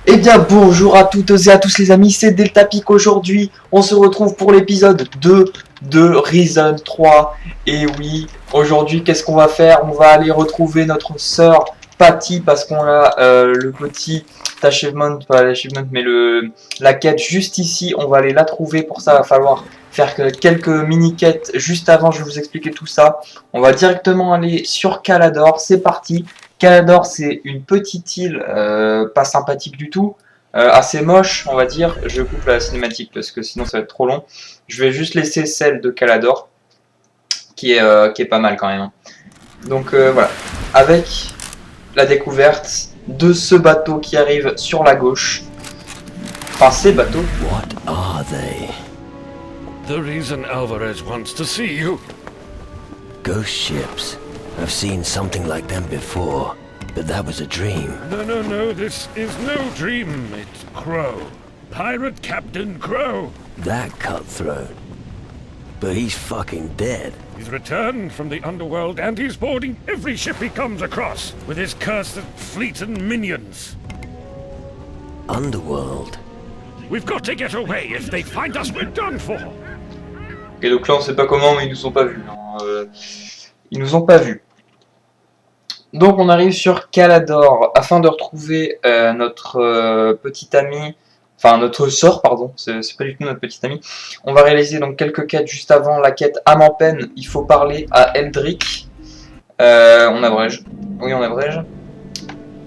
Eh bien bonjour à toutes et à tous les amis, c'est Deltapic. Aujourd'hui on se retrouve pour l'épisode 2 de Risen 3. Et oui, aujourd'hui qu'est-ce qu'on va faire? On va aller retrouver notre sœur Patty parce qu'on a le petit achievement, pas l'achievement mais la quête juste ici. On va aller la trouver, pour ça il va falloir faire quelques mini-quêtes juste avant, je vais vous expliquer tout ça. On va directement aller sur Calador, c'est parti. Calador, c'est une petite île pas sympathique du tout, assez moche, on va dire. Je coupe la cinématique parce que sinon ça va être trop long. Je vais juste laisser celle de Calador, qui est pas mal quand même. Donc voilà, avec la découverte de ce bateau qui arrive sur la gauche. Enfin, ces bateaux. What are they? The reason Alvarez wants to see you. Ghost ships. I've seen something like them before, but that was a dream. No, this is no dream. It's Crow. Pirate Captain Crow. That cutthroat. But he's fucking dead. He's returned from the underworld and he's boarding every ship he comes across with his cursed fleet and minions. Underworld? We've got to get away. If they find us, we're done for. Et donc là on sait pas comment, mais ils nous ont pas vus. Ils nous ont pas vus. Donc on arrive sur Calador afin de retrouver notre petite amie, enfin notre sœur, pardon, c'est pas du tout notre petite amie. On va réaliser donc quelques quêtes juste avant la quête âme en peine. Il faut parler à Eldrick. On abrège. Oui, on abrège.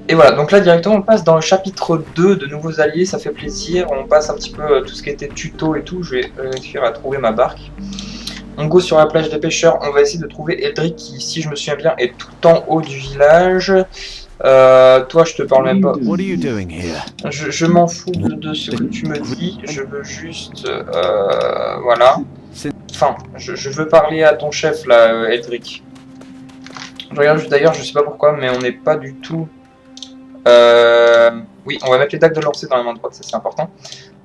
Et voilà, donc là directement on passe dans le chapitre 2 de nouveaux alliés, ça fait plaisir. On passe un petit peu tout ce qui était tuto et tout. Je vais réussir à trouver ma barque. On go sur la plage des pêcheurs, on va essayer de trouver Eldrick qui, si je me souviens bien, est tout en haut du village. Toi, je te parle même pas. Je m'en fous de ce que tu me dis, je veux juste... voilà. Enfin, je veux parler à ton chef là, Eldrick. Je regarde juste d'ailleurs, je sais pas pourquoi, mais on n'est pas du tout... Oui, on va mettre les dagues de lancer dans la main droite, ça c'est important.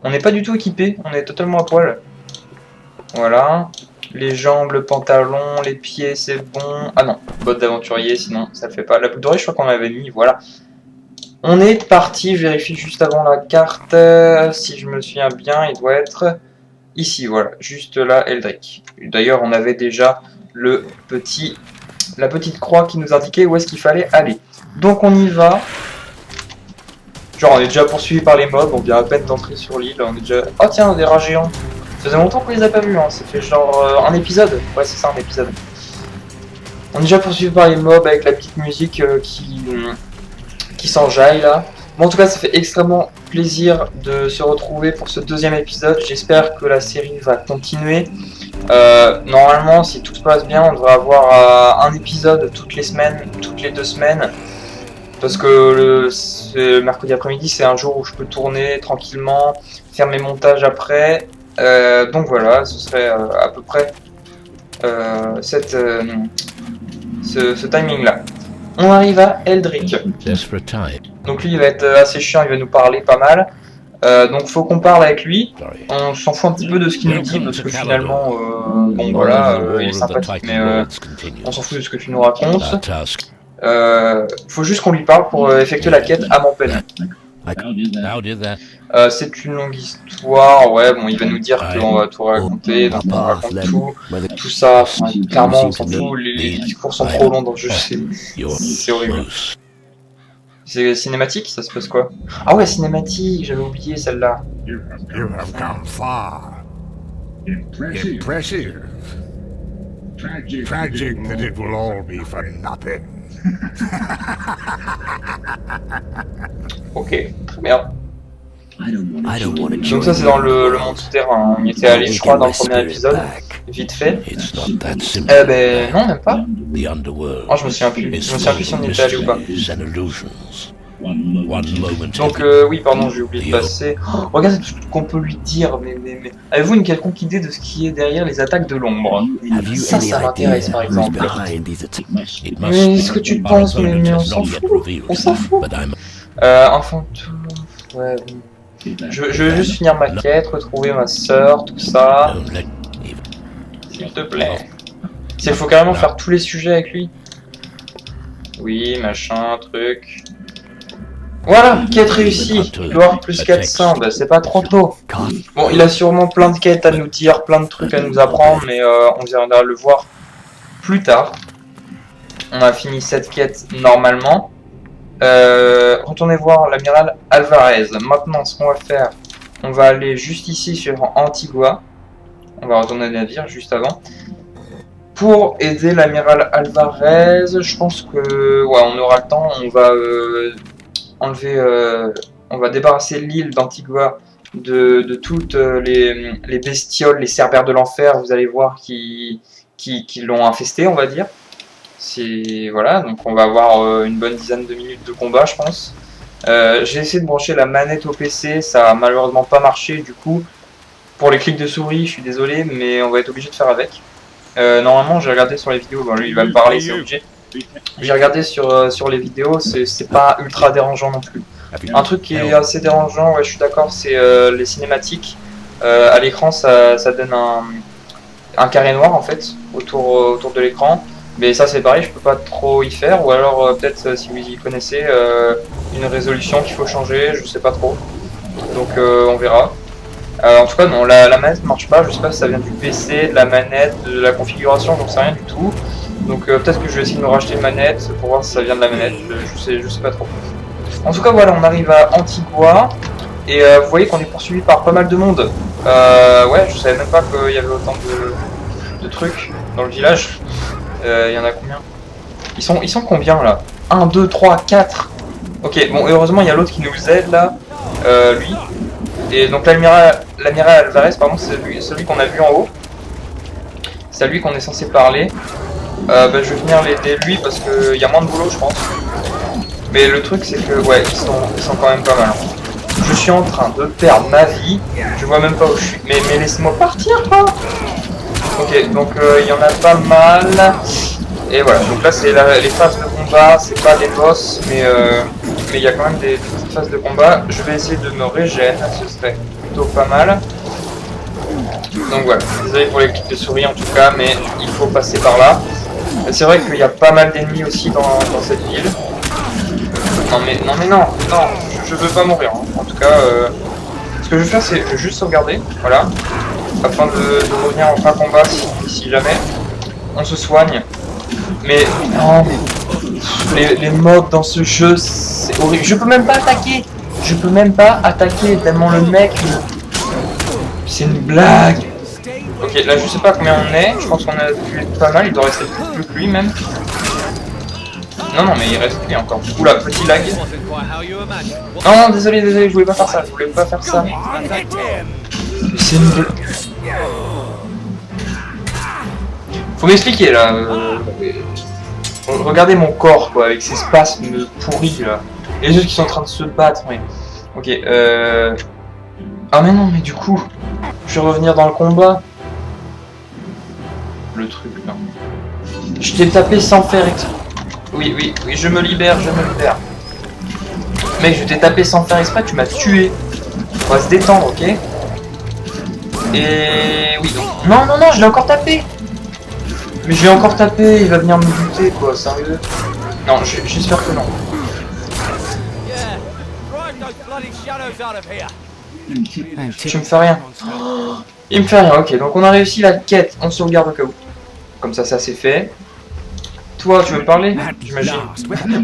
On n'est pas du tout équipé, on est totalement à poil. Voilà. Les jambes, le pantalon, les pieds, c'est bon. Ah non, bottes d'aventurier, sinon ça le fait pas. La boucle d'oreille, je crois qu'on avait mis, voilà. On est parti, je vérifie juste avant la carte. Si je me souviens bien, il doit être ici, voilà. Juste là, Eldrick. D'ailleurs, on avait déjà la petite croix qui nous indiquait où est-ce qu'il fallait aller. Donc on y va. Genre, on est déjà poursuivi par les mobs, on vient à peine d'entrer sur l'île. On est déjà... Oh tiens, des rats géants. Ça faisait longtemps qu'on les a pas vus, hein. Ça fait genre un épisode. Ouais, c'est ça, un épisode. On est déjà poursuivi par les mobs avec la petite musique qui s'enjaille là. Bon, en tout cas, ça fait extrêmement plaisir de se retrouver pour ce deuxième épisode. J'espère que la série va continuer. Normalement, si tout se passe bien, on devrait avoir un épisode toutes les semaines, toutes les 2 semaines. Parce que le mercredi après-midi, c'est un jour où je peux tourner tranquillement, faire mes montages après. Donc voilà, ce serait à peu près ce timing là. On arrive à Eldrick. Donc lui il va être assez chiant, il va nous parler pas mal. Donc faut qu'on parle avec lui. On s'en fout un petit peu de ce qu'il nous dit parce que finalement bon voilà, il est sympathique mais on s'en fout de ce que tu nous racontes. Faut juste qu'on lui parle pour effectuer la quête âme en peine. C'est une longue histoire, ouais, bon, il va nous dire qu'on va tout raconter, donc on raconte tout ça, enfin, clairement on s'en fout, les discours sont trop longs dans le jeu, c'est horrible. C'est cinématique, ça se passe quoi? Ah ouais, cinématique, j'avais oublié celle-là. You have come far. Impressive. Tragic that it will all be for nothing. Ok, très bien. Donc ça c'est dans le monde souterrain, on y était allé je crois dans le premier épisode, vite fait. Ben non, même pas. Oh, je me souviens plus si on y était allé ou pas. Donc oui, pardon, j'ai oublié de passer. Oh, regardez tout ce qu'on peut lui dire, mais... Avez-vous une quelconque idée de ce qui est derrière les attaques de l'ombre? Ça m'intéresse par exemple. Mais est-ce que tu penses, mais on s'en fout, on s'en fout. Enfin, tout... Ouais, je veux juste finir ma quête, retrouver ma sœur, tout ça. S'il te plaît. Il faut carrément faire tous les sujets avec lui. Oui, machin, truc. Voilà, quête réussie. Gloire plus 400, bah, c'est pas trop tôt. Bon, il a sûrement plein de quêtes à nous dire, plein de trucs à nous apprendre, mais on viendra le voir plus tard. On a fini cette quête normalement. Retournez voir l'amiral Alvarez. Maintenant, ce qu'on va faire, on va aller juste ici sur Antigua. On va retourner le navire juste avant. Pour aider l'amiral Alvarez, je pense que ouais, on aura le temps. On va enlever, on va débarrasser l'île d'Antigua de toutes les bestioles, les cerbères de l'enfer. Vous allez voir qui l'ont infesté, on va dire. Voilà, donc on va avoir une bonne dizaine de minutes de combat, je pense. J'ai essayé de brancher la manette au PC, ça a malheureusement pas marché. Du coup, pour les clics de souris, je suis désolé, mais on va être obligé de faire avec. Normalement, j'ai regardé sur les vidéos. Bon, lui, il va me parler, c'est obligé. J'ai regardé sur les vidéos, c'est pas ultra dérangeant non plus. Un truc qui est assez dérangeant, ouais, je suis d'accord, c'est les cinématiques. À l'écran, ça donne un carré noir en fait autour de l'écran. Mais ça, c'est pareil, je peux pas trop y faire. Ou alors, peut-être, si vous y connaissez, une résolution qu'il faut changer, je sais pas trop. Donc, on verra. En tout cas, non, la manette marche pas. Je sais pas si ça vient du PC, de la manette, de la configuration, j'en sais rien du tout. Donc peut-être que je vais essayer de me racheter une manette pour voir si ça vient de la manette, je sais pas trop. En tout cas voilà, on arrive à Antigua et vous voyez qu'on est poursuivi par pas mal de monde. Ouais, je savais même pas qu'il y avait autant de trucs dans le village. Il y en a combien? Ils sont combien là? 1, 2, 3, 4. Ok, bon heureusement il y a l'autre qui nous aide là, lui. Et donc l'amiral Alvarez, pardon, c'est celui qu'on a vu en haut. C'est à lui qu'on est censé parler. Bah, je vais venir l'aider lui parce qu'il y a moins de boulot je pense. Mais le truc c'est que ouais, ils sont quand même pas mal. Je suis en train de perdre ma vie. Je vois même pas où je suis. Mais laissez-moi partir quoi. Ok, donc il y en a pas mal. Et voilà, donc là c'est les phases de combat, c'est pas des boss, mais il y a quand même des petites phases de combat. Je vais essayer de me régénérer, ce serait plutôt pas mal. Donc voilà, désolé pour les clics de souris en tout cas, mais il faut passer par là. C'est vrai qu'il y a pas mal d'ennemis aussi dans cette ville. Non, je veux pas mourir. Hein. En tout cas, ce que je vais faire, c'est je vais juste sauvegarder, voilà, afin de revenir en fin combat si jamais on se soigne. Mais non, les mobs dans ce jeu, c'est horrible. Je peux même pas attaquer. Je peux même pas attaquer tellement le mec. C'est une blague. Ok, là je sais pas combien on est, je pense qu'on a tué pas mal, il doit rester plus que lui même. Non, mais il reste lui encore. Oula, petit lag. Non, désolé, je voulais pas faire ça, C'est une blague. Faut m'expliquer là. Regardez mon corps quoi, avec ces spasmes pourris là. Les autres qui sont en train de se battre, mais. Ok, Ah mais non, mais du coup, je vais revenir dans le combat. Le truc là. Je t'ai tapé sans faire exprès. Oui, je me libère. Mec, je t'ai tapé sans faire exprès, tu m'as tué. On va se détendre, ok? Et oui, donc. Non, je l'ai encore tapé. Mais je l'ai encore tapé, il va venir me buter quoi, sérieux? Non, j'espère que non. Tu me fais rien. Oh, il me fait rien, ok. Donc on a réussi la quête, on sauvegarde au cas où. Comme ça c'est fait. Toi, tu veux me parler? J'imagine.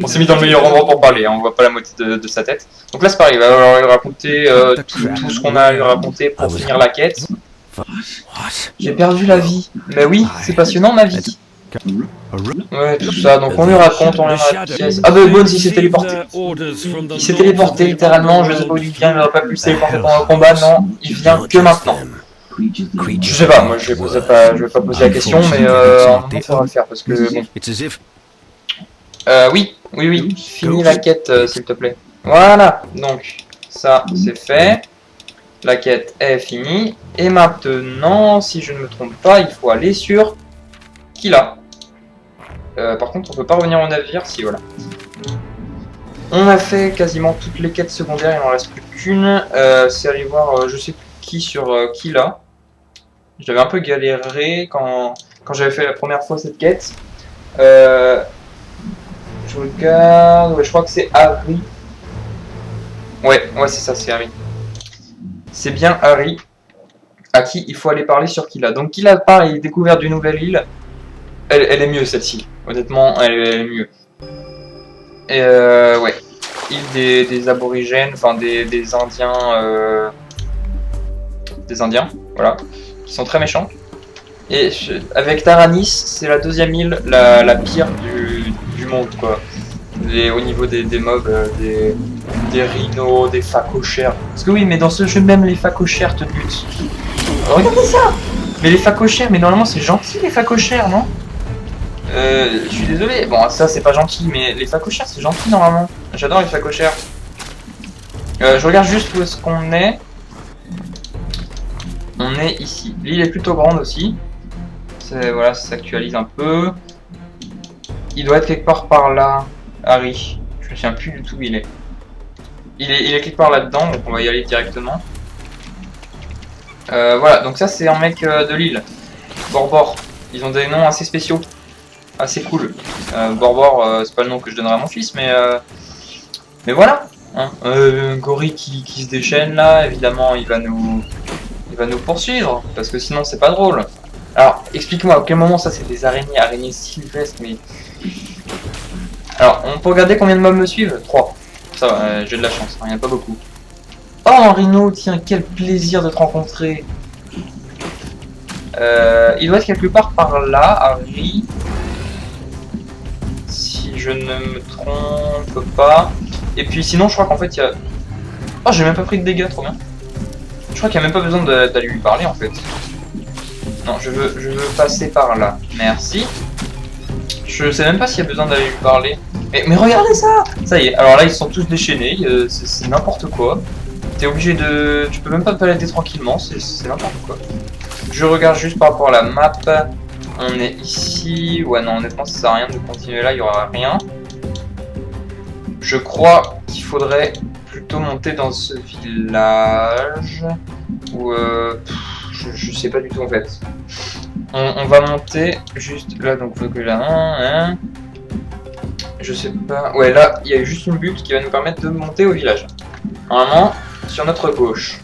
On s'est mis dans le meilleur endroit pour parler, hein, on voit pas la moitié de sa tête. Donc là c'est pareil, il va falloir lui raconter tout ce qu'on a à lui raconter pour finir la quête. J'ai perdu la vie. Mais oui, c'est passionnant ma vie. Ouais, tout ça, donc on lui raconte, on lui raconte la pièce. Ah bah Bones il s'est téléporté. Il s'est téléporté littéralement, je sais pas où il vient, il n'aurait pas pu se téléporter pendant le combat, non, il vient que maintenant. Je sais pas, moi je vais pas poser la question, mais un moment ça va le faire parce que bon. Oui, finis la quête s'il te plaît. Voilà, donc ça c'est fait. La quête est finie. Et maintenant, si je ne me trompe pas, il faut aller sur Kila. Par contre, on peut pas revenir au navire, si voilà. On a fait quasiment toutes les quêtes secondaires, il n'en reste plus qu'une. C'est aller voir je sais plus qui sur Kila. J'avais un peu galéré quand j'avais fait la première fois cette quête. Je regarde, ouais, je crois que c'est Harry. Ouais, c'est ça, c'est Harry. C'est bien Harry à qui il faut aller parler sur Killa. Donc Killa part et découvert d'une nouvelle île. Elle est mieux celle-ci. Honnêtement, elle est mieux. Et ouais. Île des aborigènes, enfin des Indiens. Des Indiens, voilà. Qui sont très méchants. Et avec Taranis, c'est la deuxième île la pire du monde, quoi. Au niveau des mobs, des rhinos, des phacochères. Parce que oui, mais dans ce jeu même, les phacochères te butent. Regardez ça! Mais les phacochères, mais normalement c'est gentil les phacochères, non? Je suis désolé. Bon, ça c'est pas gentil, mais les phacochères c'est gentil normalement. J'adore les phacochères. Je regarde juste où est-ce qu'on est. On est ici. L'île est plutôt grande aussi. Voilà, ça s'actualise un peu. Il doit être quelque part par là, Harry. Je me souviens plus du tout où il est. Il est quelque part là-dedans, donc on va y aller directement. Voilà, donc ça c'est un mec de l'île. Borbor. Ils ont des noms assez spéciaux. Assez cool. Borbor, c'est pas le nom que je donnerai à mon fils, mais voilà. Hein. Gory qui se déchaîne là, évidemment il va nous poursuivre, parce que sinon c'est pas drôle. Alors, explique-moi, à quel moment ça c'est des araignées sylvestres, mais... Alors, on peut regarder combien de mobs me suivent? 3. Ça va, j'ai de la chance, il n'y en a pas beaucoup. Oh, un rhino, tiens, quel plaisir de te rencontrer. Il doit être quelque part par là, Harry. Si je ne me trompe pas. Et puis sinon, je crois qu'en fait, il y a... Oh, j'ai même pas pris de dégâts, trop bien. Je crois qu'il n'y a même pas besoin d'aller lui parler, en fait. Non, je veux passer par là. Merci. Je sais même pas s'il y a besoin d'aller lui parler. Mais regardez ça! Ça y est, alors là, ils sont tous déchaînés. C'est n'importe quoi. T'es obligé de... Tu peux même pas te balader tranquillement, c'est n'importe quoi. Je regarde juste par rapport à la map. On est ici. Ouais, non, honnêtement, ça sert à rien de continuer là, il y aura rien. Je crois qu'il faudrait plutôt monter dans ce village. Ou je sais pas du tout en fait. On va monter juste là, donc faut que là. Hein. Je sais pas. Ouais, là, il y a juste une butte qui va nous permettre de monter au village. Normalement, sur notre gauche.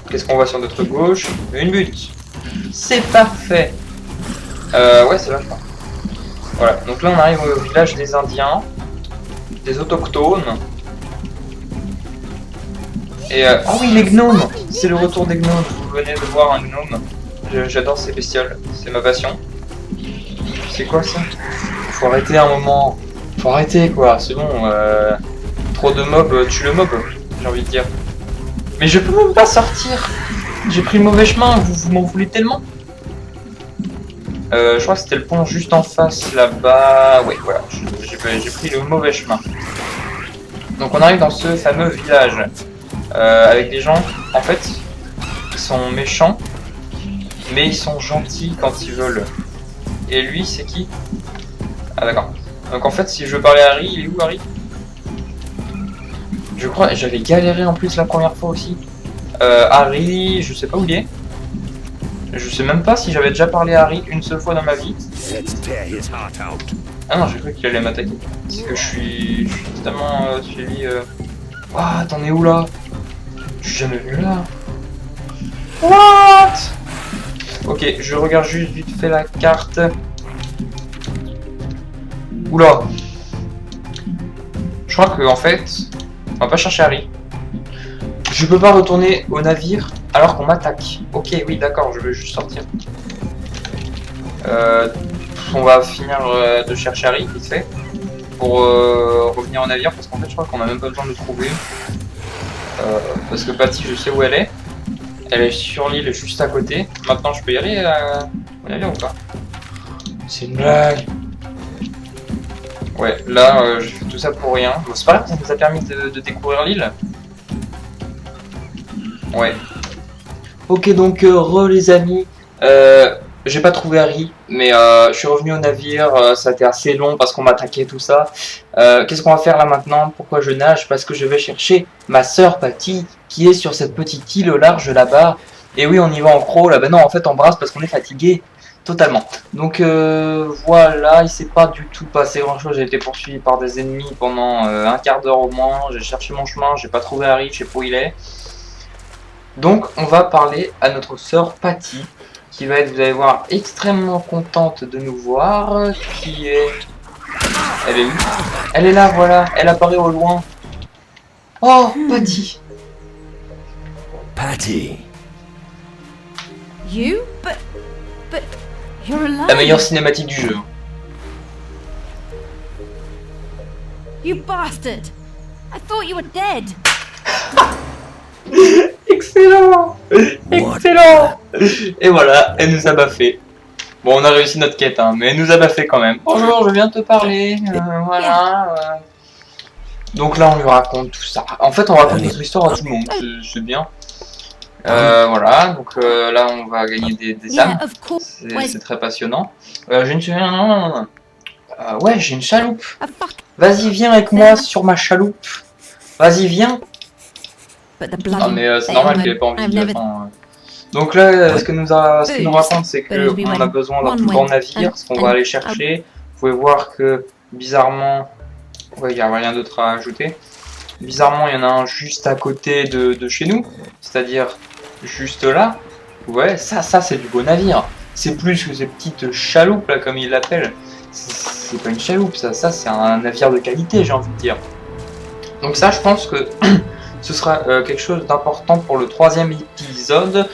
Qu'est-ce qu'on voit sur notre gauche? Une butte. C'est parfait. Ouais, c'est là, je crois. Voilà, donc là on arrive au village des Indiens, des autochtones. Et oh oui, les gnomes! C'est le retour des gnomes. Vous venez de voir un gnome. J'adore ces bestioles, c'est ma passion. C'est quoi ça? Faut arrêter un moment. Faut arrêter quoi, c'est bon. Trop de mobs, tue le mob, j'ai envie de dire. Mais je peux même pas sortir. J'ai pris le mauvais chemin, vous m'en voulez tellement. Je crois que c'était le pont juste en face là-bas. Ouais, voilà, j'ai pris le mauvais chemin. Donc on arrive dans ce fameux village. Avec des gens, en fait, ils sont méchants, mais ils sont gentils quand ils veulent. Et lui, c'est qui? Ah d'accord. Donc en fait, si je veux parler à Harry, il est où Harry? Je crois, j'avais galéré en plus la première fois aussi. Harry, je sais pas où il est. Je sais même pas si j'avais déjà parlé à Harry une seule fois dans ma vie. Ah non, j'ai cru qu'il allait m'attaquer. Parce que je suis totalement suivi... Ah, t'en es où là? Je suis jamais venu là. What? Ok, je regarde juste vite fait la carte. Oula. Je crois que en fait, on va pas chercher Harry. Je peux pas retourner au navire alors qu'on m'attaque. Ok, oui, d'accord, je veux juste sortir. On va finir de chercher Harry, vite fait, pour revenir au navire, parce qu'en fait, je crois qu'on a même pas besoin de le trouver. Parce que Patty, je sais où elle est. Elle est sur l'île juste à côté. Maintenant, je peux y aller au navire ou pas? C'est une blague. Ouais, là, j'ai fait tout ça pour rien. Bon, c'est pas grave, ça nous a permis de découvrir l'île. Ouais. Ok, donc, les amis. J'ai pas trouvé Harry, mais je suis revenu au navire, ça a été assez long parce qu'on m'attaquait, tout ça. Qu'est-ce qu'on va faire là maintenant? Pourquoi je nage? Parce que je vais chercher ma sœur Patty, qui est sur cette petite île au large là-bas. Et oui, on y va en crawl, là, bah non, en fait on brasse parce qu'on est fatigué. totalement. Donc voilà, il s'est pas du tout passé grand chose. J'ai été poursuivi par des ennemis pendant un quart d'heure au moins. J'ai cherché mon chemin, j'ai pas trouvé Harry, je sais pas où il est. Donc on va parler à notre sœur Patty, qui va être, vous allez voir, extrêmement contente de nous voir. Qui est... Elle est où? Elle est là, voilà, elle apparaît au loin. Oh, Patty. Patty. You? But you're alive. La meilleure cinématique du jeu. You bastard! I thought you were dead. Excellent. Excellent. Et voilà, elle nous a baffé. Bon, on a réussi notre quête, hein, mais elle nous a baffé quand même. Bonjour, je viens te parler. Voilà. Donc là, on lui raconte tout ça. En fait, on raconte notre histoire à tout le monde. C'est bien. Voilà, donc là, on va gagner des âmes. Yeah, of course. C'est très passionnant. J'ai une... ouais, j'ai une chaloupe. Ah, fuck. Vas-y, viens avec moi sur ma chaloupe. Vas-y, viens. But the bloody Non, mais c'est normal qu'il ait pas envie de le faire. Donc là, ce que nous raconte, c'est qu'on a besoin d'un plus grand navire, ce qu'on va aller chercher. Vous pouvez voir que, bizarrement, ouais, il n'y a rien d'autre à ajouter. Bizarrement, il y en a un juste à côté de chez nous, c'est-à-dire juste là. Ouais, ça c'est du beau navire. C'est plus que ces petites chaloupes là, comme ils l'appellent. C'est pas une chaloupe, ça c'est un navire de qualité, j'ai envie de dire. Donc ça, je pense que ce sera quelque chose d'important pour le 3e épisode.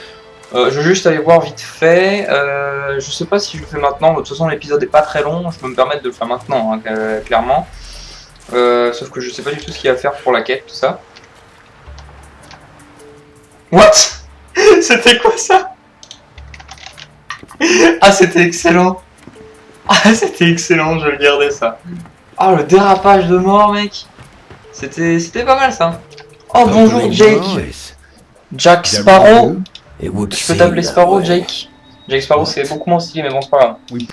Je vais juste aller voir vite fait. Je sais pas si je le fais maintenant. De toute façon, l'épisode est pas très long. Je peux me permettre de le faire maintenant, hein, clairement. Sauf que je sais pas du tout ce qu'il y a à faire pour la quête, tout ça. What? C'était quoi ça? Ah, c'était excellent. Ah, c'était excellent, je vais le garder ça. Ah, le dérapage de mort, mec. C'était pas mal ça. Oh, bonjour Jake. Jack Sparrow. Je peux t'appeler Sparrow, Jake. Jake Sparrow, c'est beaucoup moins stylé, mais bon, c'est pas grave. Oui.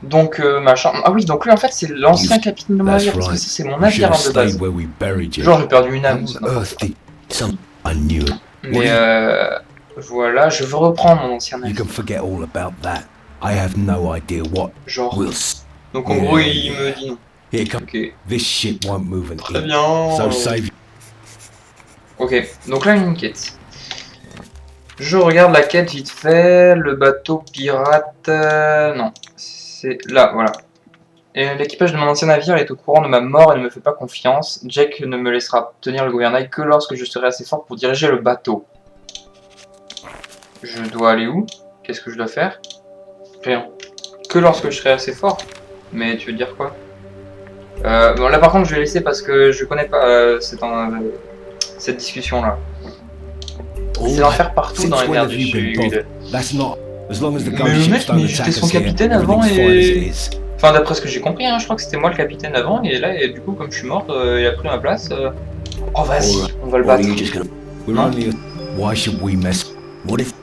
Donc, machin. Ah oui, donc lui, en fait, c'est l'ancien capitaine de mon navire, parce que ça, c'est mon navire hein, de base. Genre, j'ai perdu une âme, ça. Mais, voilà, je veux reprendre mon ancien navire. Genre. Donc, en gros, il me dit non. Ok. Très bien. Ok, donc là, une quête. Je regarde la quête vite fait, le bateau pirate... non, c'est là, voilà. L'équipage de mon ancien navire est au courant de ma mort et ne me fait pas confiance. Jack ne me laissera tenir le gouvernail que lorsque je serai assez fort pour diriger le bateau. Je dois aller où? Qu'est-ce que je dois faire? Rien. Que lorsque je serai assez fort? Mais tu veux dire quoi? Bon là par contre je vais laisser parce que je connais pas cette discussion là. C'est l'enfer partout dans les mers du Sud. Mais le mec, mais j'étais son capitaine avant et... Enfin d'après ce que j'ai compris, hein, je crois que c'était moi le capitaine avant et là et du coup comme je suis mort, il a pris ma place. Oh vas-y, on va le battre. Non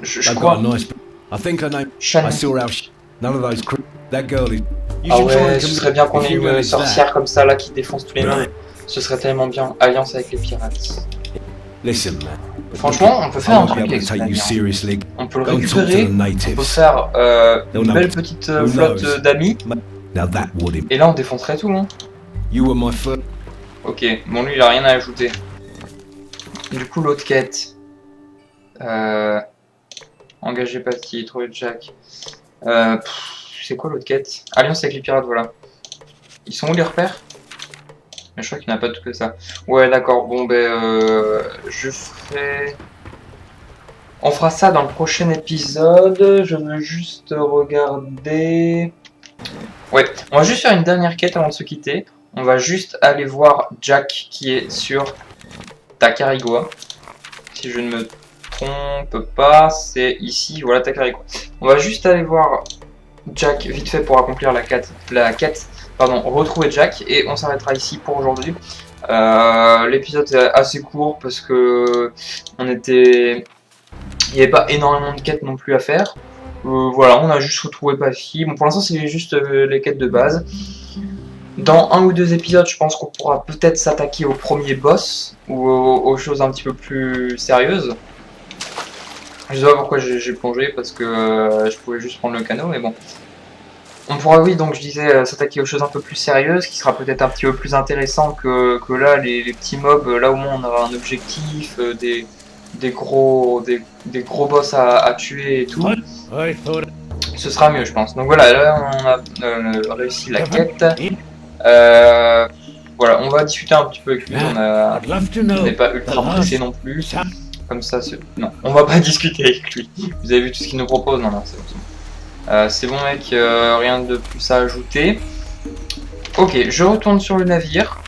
je crois. Shan. Ah ouais, ce serait bien qu'on ait une sorcière comme ça là qui défonce tous les noms. Ce serait tellement bien. Alliance avec les pirates. Franchement, on peut faire un truc avec ce navire. On peut le récupérer, on peut faire une belle petite flotte d'amis. Et là on défoncerait tout, hein. Ok, bon lui il a rien à ajouter. Du coup l'autre quête. Engager Patty, trouver Jack. C'est quoi l'autre quête? Alliance avec les pirates, voilà. Ils sont où les repères? Mais je crois qu'il n'y en a pas tout que ça. Ouais d'accord, bon ben je ferai... On fera ça dans le prochain épisode. Je veux juste regarder... Ouais, on va juste faire une dernière quête avant de se quitter. On va juste aller voir Jack qui est sur Tacarigua. Si je ne me trompe pas, c'est ici, voilà Tacarigua. On va juste aller voir Jack vite fait pour accomplir la quête. Pardon, retrouver Jack et on s'arrêtera ici pour aujourd'hui. L'épisode est assez court parce que il n'y avait pas énormément de quêtes non plus à faire. Voilà, on a juste retrouvé Patty. Bon, pour l'instant, c'est juste les quêtes de base. Dans un ou deux épisodes, je pense qu'on pourra peut-être s'attaquer au premier boss ou aux choses un petit peu plus sérieuses. Je sais pas pourquoi j'ai plongé, parce que je pouvais juste prendre le canot, mais bon. On pourra, oui, donc je disais, s'attaquer aux choses un peu plus sérieuses, qui sera peut-être un petit peu plus intéressant que là, les petits mobs. Là au moins on aura un objectif, des gros boss à tuer et tout. I thought Ce sera mieux, je pense. Donc voilà, là on a réussi la quête. Voilà, on va discuter un petit peu avec lui, I'd love to know on n'est pas ultra pressé non plus. Comme ça, non, on va pas discuter avec lui. Vous avez vu tout ce qu'il nous propose? Non, non, c'est bon. C'est bon mec, rien de plus à ajouter. Ok, je retourne sur le navire.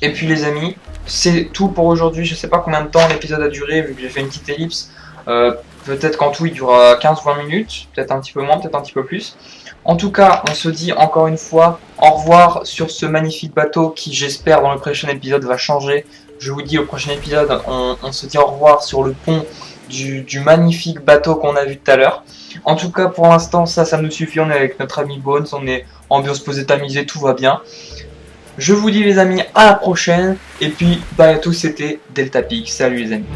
Et puis les amis, c'est tout pour aujourd'hui. Je sais pas combien de temps l'épisode a duré, vu que j'ai fait une petite ellipse. Peut-être qu'en tout il durera 15-20 minutes, peut-être un petit peu moins, peut-être un petit peu plus. En tout cas, on se dit encore une fois au revoir sur ce magnifique bateau qui, j'espère, dans le prochain épisode va changer. Je vous dis au prochain épisode, on se dit au revoir sur le pont du magnifique bateau qu'on a vu tout à l'heure. En tout cas, pour l'instant, ça nous suffit. On est avec notre ami Bones, on est ambiance posée tamisée, tout va bien. Je vous dis les amis, à la prochaine. Et puis, bye à tous, c'était Delta Peak. Salut les amis.